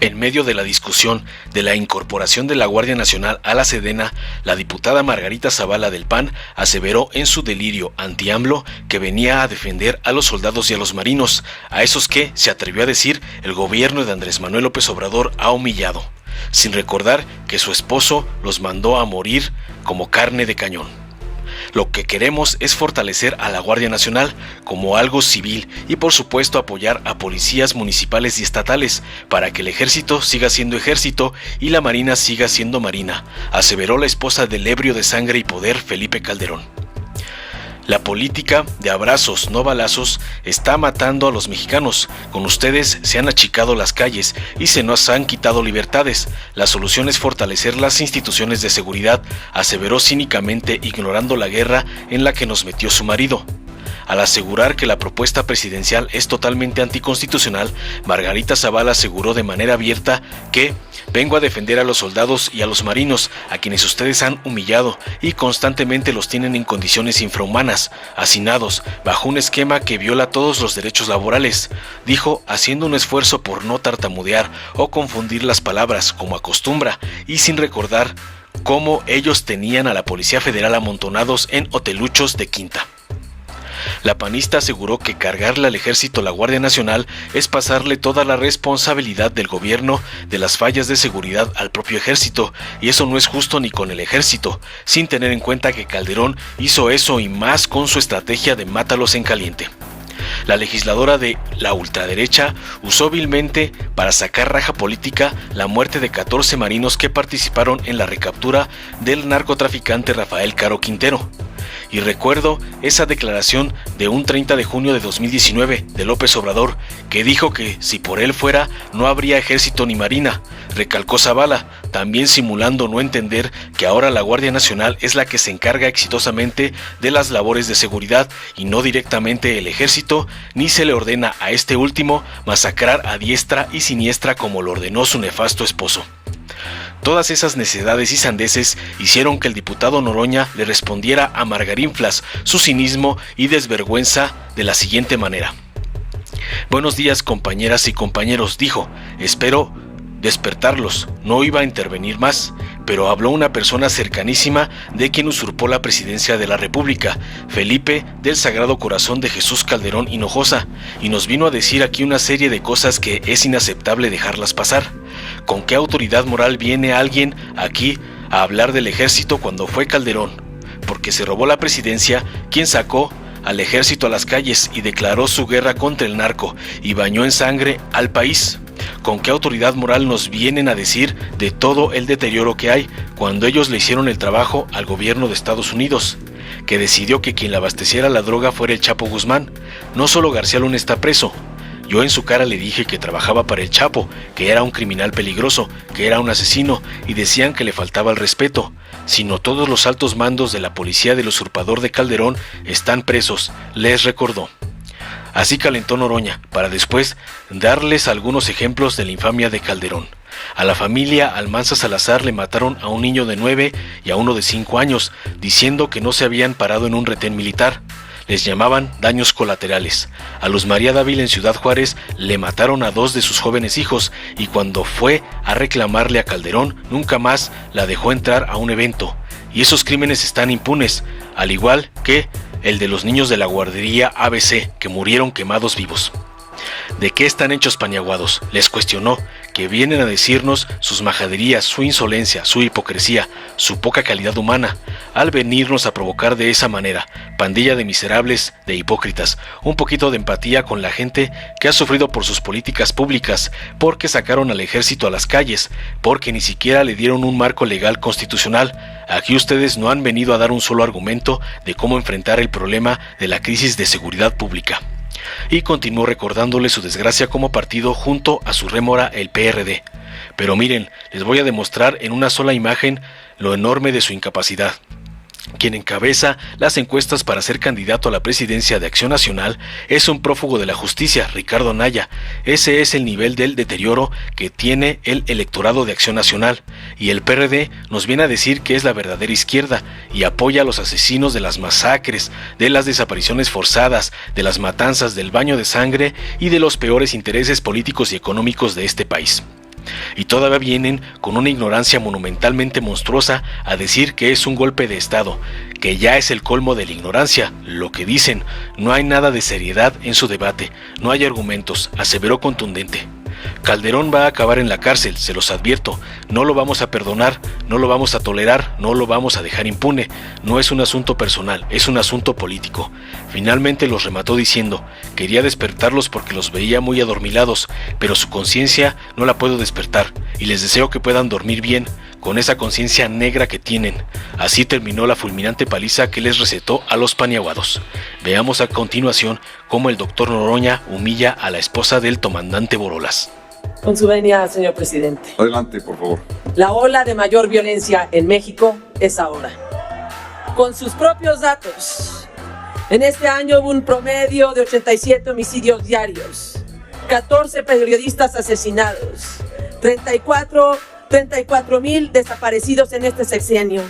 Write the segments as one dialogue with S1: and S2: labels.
S1: En medio de la discusión de la incorporación de la Guardia Nacional a la Sedena, la diputada Margarita Zavala del PAN aseveró en su delirio anti-AMLO que venía a defender a los soldados y a los marinos, a esos que, se atrevió a decir, el gobierno de Andrés Manuel López Obrador ha humillado, sin recordar que su esposo los mandó a morir como carne de cañón. Lo que queremos es fortalecer a la Guardia Nacional como algo civil y por supuesto apoyar a policías municipales y estatales para que el ejército siga siendo ejército y la marina siga siendo marina, aseveró la esposa del ebrio de sangre y poder Felipe Calderón. La política de abrazos, no balazos, está matando a los mexicanos. Con ustedes se han achicado las calles y se nos han quitado libertades. La solución es fortalecer las instituciones de seguridad, aseveró cínicamente ignorando la guerra en la que nos metió su marido. Al asegurar que la propuesta presidencial es totalmente anticonstitucional, Margarita Zavala aseguró de manera abierta que vengo a defender a los soldados y a los marinos, a quienes ustedes han humillado y constantemente los tienen en condiciones infrahumanas, hacinados, bajo un esquema que viola todos los derechos laborales, dijo, haciendo un esfuerzo por no tartamudear o confundir las palabras, como acostumbra, y sin recordar cómo ellos tenían a la Policía Federal amontonados en hoteluchos de quinta. La panista aseguró que cargarle al ejército la Guardia Nacional es pasarle toda la responsabilidad del gobierno de las fallas de seguridad al propio ejército, y eso no es justo ni con el ejército, sin tener en cuenta que Calderón hizo eso y más con su estrategia de mátalos en caliente. La legisladora de la ultraderecha usó vilmente para sacar raja política la muerte de 14 marinos que participaron en la recaptura del narcotraficante Rafael Caro Quintero. Y recuerdo esa declaración de un 30 de junio de 2019 de López Obrador, que dijo que si por él fuera no habría ejército ni marina, recalcó Zavala, también simulando no entender que ahora la Guardia Nacional es la que se encarga exitosamente de las labores de seguridad y no directamente el ejército, ni se le ordena a este último masacrar a diestra y siniestra como lo ordenó su nefasto esposo. Todas esas necedades y sandeces hicieron que el diputado Noroña le respondiera a Margarinflas su cinismo y desvergüenza de la siguiente manera. Buenos días, compañeras y compañeros, dijo, espero despertarlos, no iba a intervenir más, pero habló una persona cercanísima de quien usurpó la presidencia de la República, Felipe del Sagrado Corazón de Jesús Calderón Hinojosa, y nos vino a decir aquí una serie de cosas que es inaceptable dejarlas pasar. ¿Con qué autoridad moral viene alguien aquí a hablar del ejército cuando fue Calderón? Porque se robó la presidencia, quien sacó al ejército a las calles y declaró su guerra contra el narco y bañó en sangre al país. ¿Con qué autoridad moral nos vienen a decir de todo el deterioro que hay cuando ellos le hicieron el trabajo al gobierno de Estados Unidos, que decidió que quien le abasteciera la droga fuera el Chapo Guzmán? No solo García Luna está preso. Yo en su cara le dije que trabajaba para el Chapo, que era un criminal peligroso, que era un asesino, y decían que le faltaba el respeto. Sino todos los altos mandos de la policía del usurpador de Calderón están presos, les recordó. Así calentó Noroña, para después darles algunos ejemplos de la infamia de Calderón. A la familia Almanza Salazar le mataron a un niño de 9 y a uno de 5 años, diciendo que no se habían parado en un retén militar. Les llamaban daños colaterales. A Luz María Dávila en Ciudad Juárez le mataron a 2 de sus jóvenes hijos y cuando fue a reclamarle a Calderón, nunca más la dejó entrar a un evento. Y esos crímenes están impunes, al igual que el de los niños de la guardería ABC, que murieron quemados vivos. ¿De qué están hechos Paniaguados?, les cuestionó, que vienen a decirnos sus majaderías, su insolencia, su hipocresía, su poca calidad humana, al venirnos a provocar de esa manera, pandilla de miserables, de hipócritas, un poquito de empatía con la gente que ha sufrido por sus políticas públicas, porque sacaron al ejército a las calles, porque ni siquiera le dieron un marco legal constitucional. Aquí ustedes no han venido a dar un solo argumento de cómo enfrentar el problema de la crisis de seguridad pública. Y continuó recordándole su desgracia como partido junto a su rémora el PRD. Pero miren, les voy a demostrar en una sola imagen lo enorme de su incapacidad. Quien encabeza las encuestas para ser candidato a la presidencia de Acción Nacional es un prófugo de la justicia, Ricardo Anaya. Ese es el nivel del deterioro que tiene el electorado de Acción Nacional. Y el PRD nos viene a decir que es la verdadera izquierda y apoya a los asesinos de las masacres, de las desapariciones forzadas, de las matanzas, del baño de sangre y de los peores intereses políticos y económicos de este país. y todavía vienen con una ignorancia monumentalmente monstruosa a decir que es un golpe de Estado, que ya es el colmo de la ignorancia. Lo que dicen, no hay nada de seriedad en su debate, no hay argumentos, aseveró contundente. Calderón va a acabar en la cárcel, se los advierto, no lo vamos a perdonar, no lo vamos a tolerar, no lo vamos a dejar impune, no es un asunto personal, es un asunto político. Finalmente los remató diciendo, quería despertarlos porque los veía muy adormilados, pero su conciencia no la puedo despertar, y les deseo que puedan dormir bien, con esa conciencia negra que tienen. Así terminó la fulminante paliza que les recetó a los paniaguados. Veamos a continuación cómo el doctor Noroña humilla a la esposa del comandante Borolas.
S2: Con su venia, señor presidente.
S3: Adelante, por favor.
S2: La ola de mayor violencia en México es ahora. Con sus propios datos, en este año hubo un promedio de 87 homicidios diarios, 14 periodistas asesinados, 34,000 desaparecidos en este sexenio,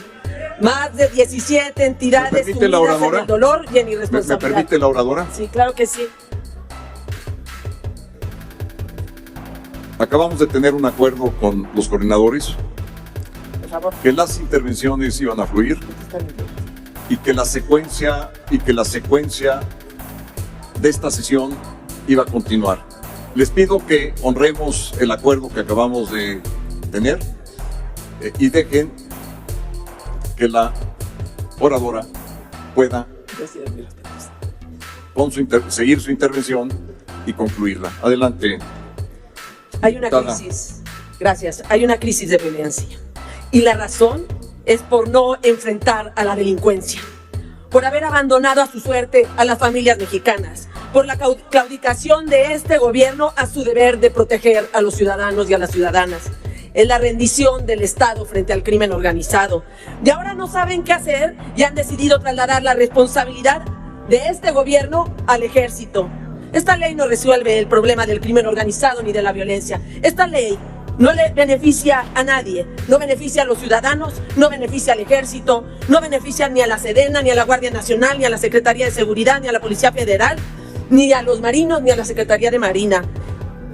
S2: más de 17 entidades sumidas en el dolor y en irresponsabilidad.
S3: ¿Me permite la oradora?
S2: Sí, claro que sí.
S3: Acabamos de tener un acuerdo con los coordinadores,
S2: Por favor.
S3: que las intervenciones iban a fluir y que la secuencia de esta sesión iba a continuar. Les pido que honremos el acuerdo que acabamos de tener y dejen que la oradora pueda seguir su intervención y concluirla. Adelante.
S2: Hay una crisis, gracias, hay una crisis de violencia. Y la razón es por no enfrentar a la delincuencia, por haber abandonado a su suerte a las familias mexicanas, por la claudicación de este gobierno a su deber de proteger a los ciudadanos y a las ciudadanas. Es la rendición del Estado frente al crimen organizado. Y ahora no saben qué hacer y han decidido trasladar la responsabilidad de este gobierno al ejército. Esta ley no resuelve el problema del crimen organizado ni de la violencia. Esta ley no le beneficia a nadie, no beneficia a los ciudadanos, no beneficia al ejército, no beneficia ni a la Sedena, ni a la Guardia Nacional, ni a la Secretaría de Seguridad, ni a la Policía Federal, ni a los marinos, ni a la Secretaría de Marina.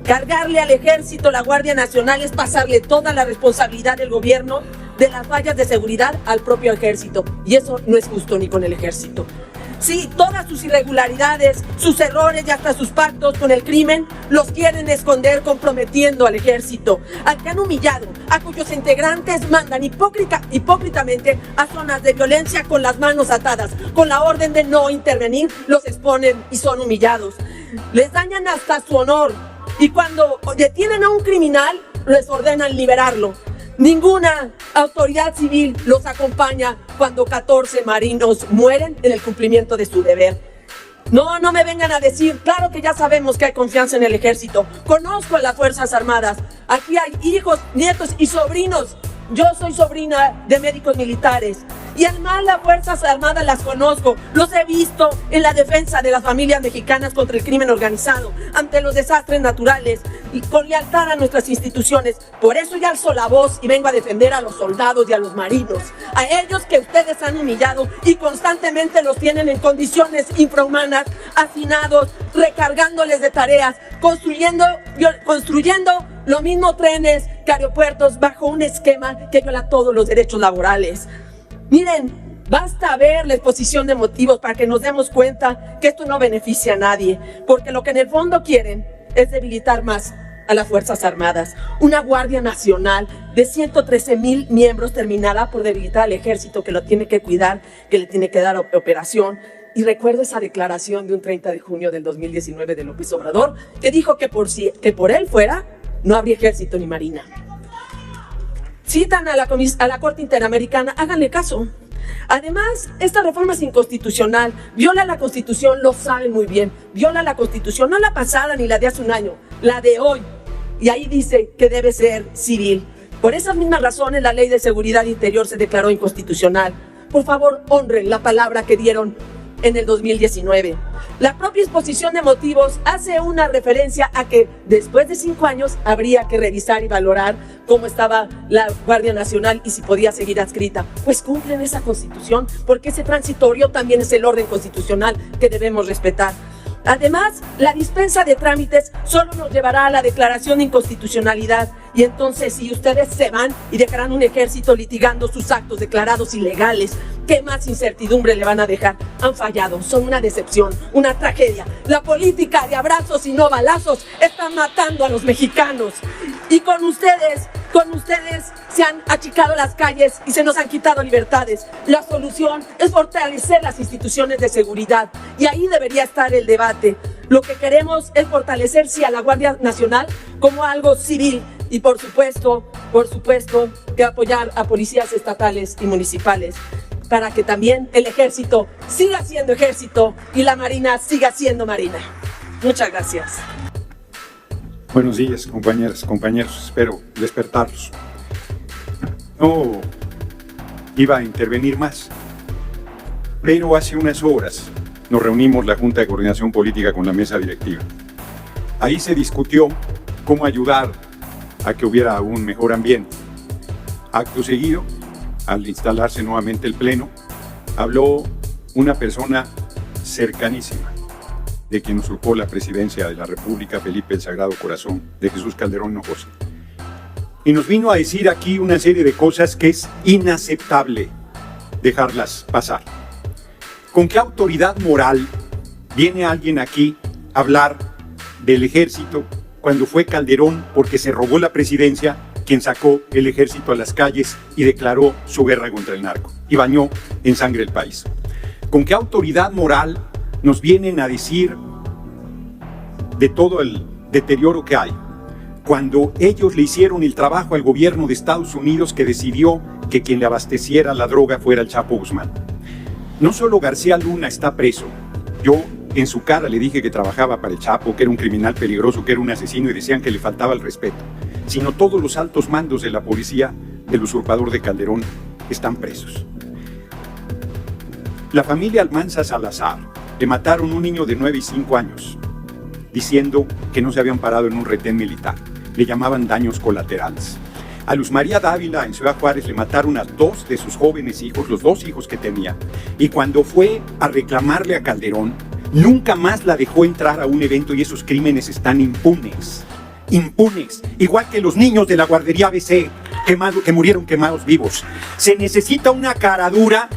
S2: Cargarle al ejército, la Guardia Nacional, es pasarle toda la responsabilidad del gobierno de las fallas de seguridad al propio ejército. Y eso no es justo ni con el ejército. Sí, todas sus irregularidades, sus errores y hasta sus pactos con el crimen los quieren esconder comprometiendo al ejército, al que han humillado, a cuyos integrantes mandan hipócritamente a zonas de violencia con las manos atadas, con la orden de no intervenir, los exponen y son humillados. Les dañan hasta su honor y cuando detienen a un criminal les ordenan liberarlo. Ninguna autoridad civil los acompaña cuando 14 marinos mueren en el cumplimiento de su deber. No me vengan a decir, claro que ya sabemos que hay confianza en el ejército. Conozco a las Fuerzas Armadas. Aquí hay hijos, nietos y sobrinos. Yo soy sobrina de médicos militares. Y además las Fuerzas Armadas las conozco. Los he visto en la defensa de las familias mexicanas contra el crimen organizado, ante los desastres naturales y con lealtad a nuestras instituciones. Por eso ya alzo la voz y vengo a defender a los soldados y a los marinos. A ellos que ustedes han humillado y constantemente los tienen en condiciones infrahumanas, hacinados, recargándoles de tareas, construyendo lo mismo trenes que aeropuertos bajo un esquema que viola todos los derechos laborales. Miren, basta ver la exposición de motivos para que nos demos cuenta que esto no beneficia a nadie, porque lo que en el fondo quieren es debilitar más a las Fuerzas Armadas. Una Guardia Nacional de 113,000 miembros terminará por debilitar al ejército, que lo tiene que cuidar, que le tiene que dar operación. Y recuerdo esa declaración de un 30 de junio del 2019 de López Obrador, que dijo que por él fuera, no habría ejército ni marina. Citan a la Corte Interamericana, háganle caso. Además, esta reforma es inconstitucional, viola la Constitución, lo saben muy bien, viola la Constitución, no la pasada ni la de hace un año, la de hoy. Y ahí dice que debe ser civil. Por esas mismas razones, la Ley de Seguridad Interior se declaró inconstitucional. Por favor, honren la palabra que dieron en el 2019. La propia exposición de motivos hace una referencia a que después de 5 años habría que revisar y valorar cómo estaba la Guardia Nacional y si podía seguir adscrita. Pues cumplen esa Constitución, porque ese transitorio también es el orden constitucional que debemos respetar. Además, la dispensa de trámites solo nos llevará a la declaración de inconstitucionalidad y entonces si ustedes se van y dejarán un ejército litigando sus actos declarados ilegales, ¿qué más incertidumbre le van a dejar? Han fallado, son una decepción, una tragedia. La política de abrazos y no balazos está matando a los mexicanos. Y con ustedes se han achicado las calles y se nos han quitado libertades. La solución es fortalecer las instituciones de seguridad y ahí debería estar el debate. Lo que queremos es fortalecer sí a la Guardia Nacional como algo civil y por supuesto que apoyar a policías estatales y municipales para que también el ejército siga siendo ejército y la marina siga siendo marina. Muchas gracias.
S4: Buenos días, compañeras, compañeros. Espero despertarlos. No iba a intervenir más, pero hace unas horas nos reunimos la Junta de Coordinación Política con la mesa directiva. Ahí se discutió cómo ayudar a que hubiera un mejor ambiente. Acto seguido, al instalarse nuevamente el pleno, habló una persona cercanísima de quien usurpó la presidencia de la República, Felipe el Sagrado Corazón, de Jesús Calderón Hinojosa. Y nos vino a decir aquí una serie de cosas que es inaceptable dejarlas pasar. ¿Con qué autoridad moral viene alguien aquí a hablar del ejército cuando fue Calderón, porque se robó la presidencia, quien sacó el ejército a las calles y declaró su guerra contra el narco y bañó en sangre el país? ¿Con qué autoridad moral nos vienen a decir de todo el deterioro que hay, cuando ellos le hicieron el trabajo al gobierno de Estados Unidos, que decidió que quien le abasteciera la droga fuera el Chapo Guzmán? No solo García Luna está preso. Yo en su cara le dije que trabajaba para el Chapo, que era un criminal peligroso, que era un asesino, y decían que le faltaba el respeto, sino todos los altos mandos de la policía del usurpador de Calderón están presos. La familia Almanza Salazar le mataron un niño de 9 y 5 años, diciendo que no se habían parado en un retén militar. Le llamaban daños colaterales. A Luz María Dávila en Ciudad Juárez le mataron a 2 de sus jóvenes hijos, los 2 hijos que tenía, y cuando fue a reclamarle a Calderón, nunca más la dejó entrar a un evento, y esos crímenes están impunes. Impunes, igual que los niños de la guardería ABC que murieron quemados vivos. Se necesita una caradura.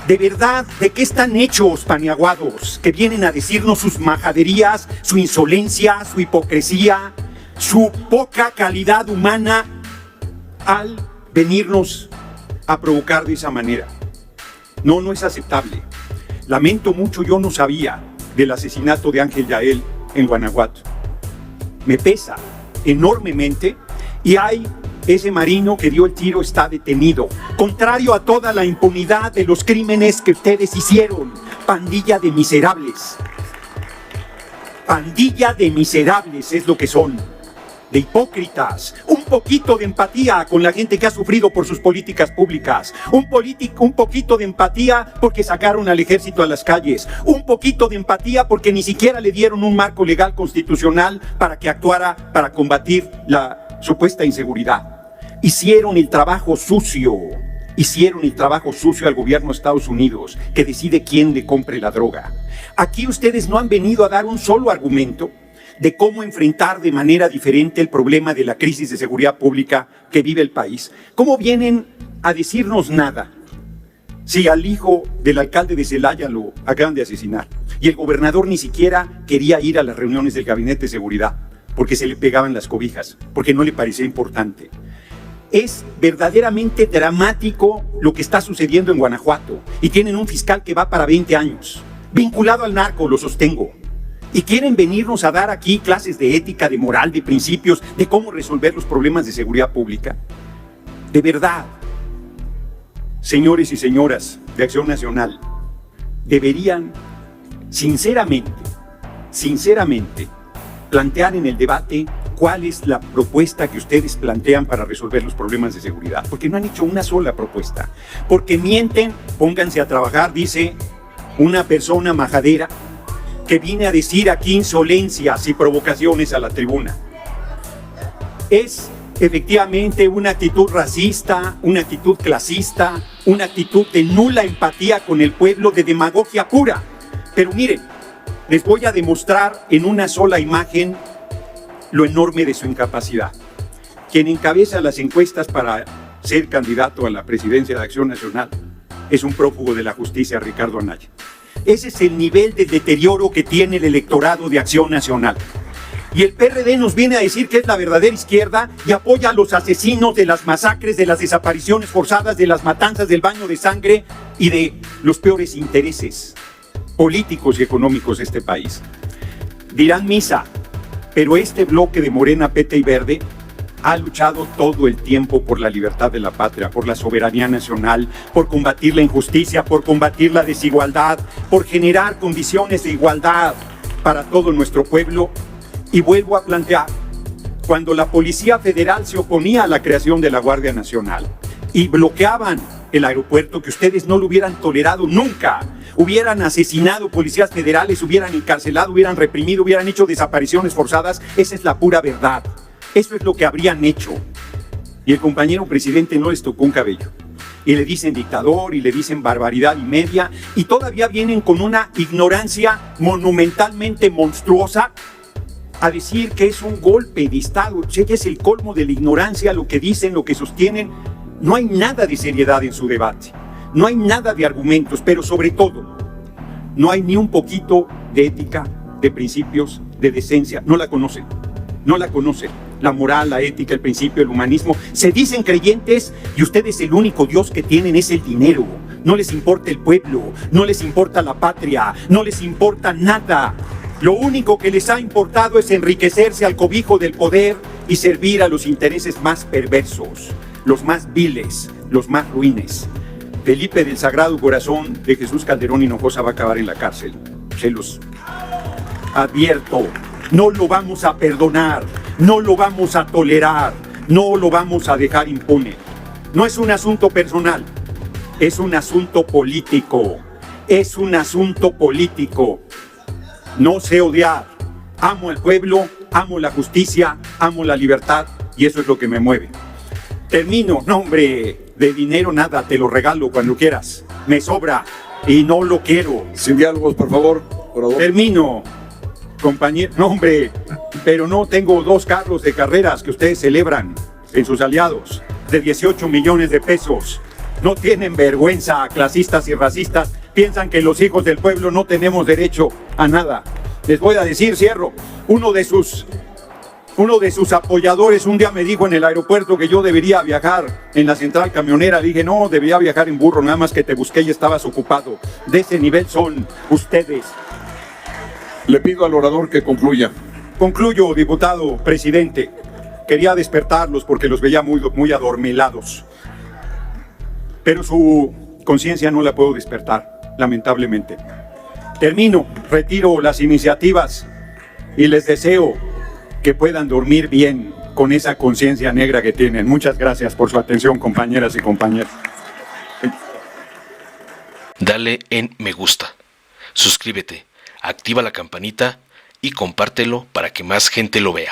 S4: De verdad, ¿de qué están hechos, paniaguados? Que vienen a decirnos sus majaderías, su insolencia, su hipocresía, su poca calidad humana al venirnos a provocar de esa manera. No, no es aceptable. Lamento mucho, yo no sabía del asesinato de Ángel Yael en Guanajuato. Me pesa enormemente, y hay ese marino que dio el tiro está detenido, contrario a toda la impunidad de los crímenes que ustedes hicieron. Pandilla de miserables. Pandilla de miserables es lo que son. De hipócritas. Un poquito de empatía con la gente que ha sufrido por sus políticas públicas. Un poquito de empatía porque sacaron al ejército a las calles. Un poquito de empatía porque ni siquiera le dieron un marco legal constitucional para que actuara para combatir la supuesta inseguridad. Hicieron el trabajo sucio al gobierno de Estados Unidos, que decide quién le compre la droga. Aquí ustedes no han venido a dar un solo argumento de cómo enfrentar de manera diferente el problema de la crisis de seguridad pública que vive el país. ¿Cómo vienen a decirnos nada? Si al hijo del alcalde de Celaya lo acaban de asesinar, y el gobernador ni siquiera quería ir a las reuniones del gabinete de seguridad, porque se le pegaban las cobijas, porque no le parecía importante. Es verdaderamente dramático lo que está sucediendo en Guanajuato, y tienen un fiscal que va para 20 años, vinculado al narco, lo sostengo, y quieren venirnos a dar aquí clases de ética, de moral, de principios, de cómo resolver los problemas de seguridad pública. De verdad, señores y señoras de Acción Nacional, deberían sinceramente, plantear en el debate cuál es la propuesta que ustedes plantean para resolver los problemas de seguridad, porque no han hecho una sola propuesta, porque mienten. Pónganse a trabajar, dice una persona majadera que viene a decir aquí insolencias y provocaciones a la tribuna. Es efectivamente una actitud racista, una actitud clasista, una actitud de nula empatía con el pueblo, de demagogia pura. Pero miren, les voy a demostrar en una sola imagen lo enorme de su incapacidad. Quien encabeza las encuestas para ser candidato a la presidencia de Acción Nacional es un prófugo de la justicia, Ricardo Anaya. Ese es el nivel de deterioro que tiene el electorado de Acción Nacional. Y el PRD nos viene a decir que es la verdadera izquierda y apoya a los asesinos de las masacres, de las desapariciones forzadas, de las matanzas, del baño de sangre y de los peores intereses políticos y económicos de este país. Dirán misa, pero este bloque de Morena, PT y Verde ha luchado todo el tiempo por la libertad de la patria, por la soberanía nacional, por combatir la injusticia, por combatir la desigualdad, por generar condiciones de igualdad para todo nuestro pueblo. Y vuelvo a plantear, cuando la Policía Federal se oponía a la creación de la Guardia Nacional y bloqueaban el aeropuerto, que ustedes no lo hubieran tolerado nunca, hubieran asesinado policías federales, hubieran encarcelado, hubieran reprimido, hubieran hecho desapariciones forzadas, esa es la pura verdad. Eso es lo que habrían hecho. Y el compañero presidente no les tocó un cabello. Y le dicen dictador, y le dicen barbaridad y media, y todavía vienen con una ignorancia monumentalmente monstruosa a decir que es un golpe de Estado. O sea, es el colmo de la ignorancia, lo que dicen, lo que sostienen. No hay nada de seriedad en su debate. No hay nada de argumentos, pero sobre todo, no hay ni un poquito de ética, de principios, de decencia. No la conocen. No la conocen. La moral, la ética, el principio, el humanismo. Se dicen creyentes y ustedes el único Dios que tienen es el dinero. No les importa el pueblo, no les importa la patria, no les importa nada. Lo único que les ha importado es enriquecerse al cobijo del poder y servir a los intereses más perversos, los más viles, los más ruines. Felipe del Sagrado Corazón de Jesús Calderón Hinojosa va a acabar en la cárcel. Se los advierto. No lo vamos a perdonar, no lo vamos a tolerar, no lo vamos a dejar impune. No es un asunto personal, es un asunto político. Es un asunto político. No sé odiar. Amo al pueblo, amo la justicia, amo la libertad y eso es lo que me mueve. Termino. No, hombre, de dinero nada, te lo regalo cuando quieras. Me sobra y no lo quiero.
S3: Sin diálogos, por favor.
S4: Termino. Compañero, no hombre, pero no tengo 2 carros de carreras que ustedes celebran en sus aliados de 18 millones de pesos. No tienen vergüenza, clasistas y racistas. Piensan que los hijos del pueblo no tenemos derecho a nada. Les voy a decir, cierro, uno de sus apoyadores un día me dijo en el aeropuerto que yo debería viajar en la central camionera. Dije, no, debería viajar en burro, nada más que te busqué y estabas ocupado. De ese nivel son ustedes.
S3: Le pido al orador que concluya.
S4: Concluyo, diputado presidente. Quería despertarlos porque los veía muy adormilados. Pero su conciencia no la puedo despertar, lamentablemente. Termino, retiro las iniciativas y les deseo que puedan dormir bien con esa conciencia negra que tienen. Muchas gracias por su atención, compañeras y compañeros.
S1: Dale en me gusta, suscríbete, activa la campanita y compártelo para que más gente lo vea.